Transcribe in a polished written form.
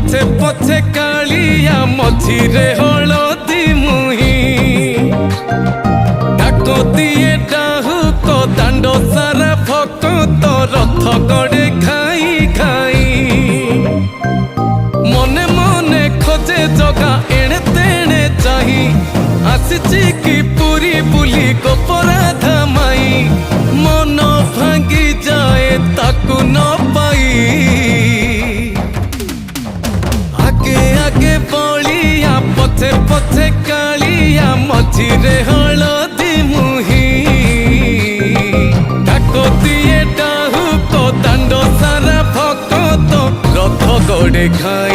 पछे पछे कालिया मझिरे हलदी मुही डाक दिए डाहुक दांड सारा भक्त रथ गड़े खाई खाई मने मने खोजे जगा एणे तेणे चाही आसिची की पूरी बुली गोपराधा माई मन भांगी जाए ताकू न पाई आगे आगे बलिया पछे पछे कालिया मझिरे हलदी मुही डाक दिए डाहुक दांड सारा भक्त रथ गड़े खाई।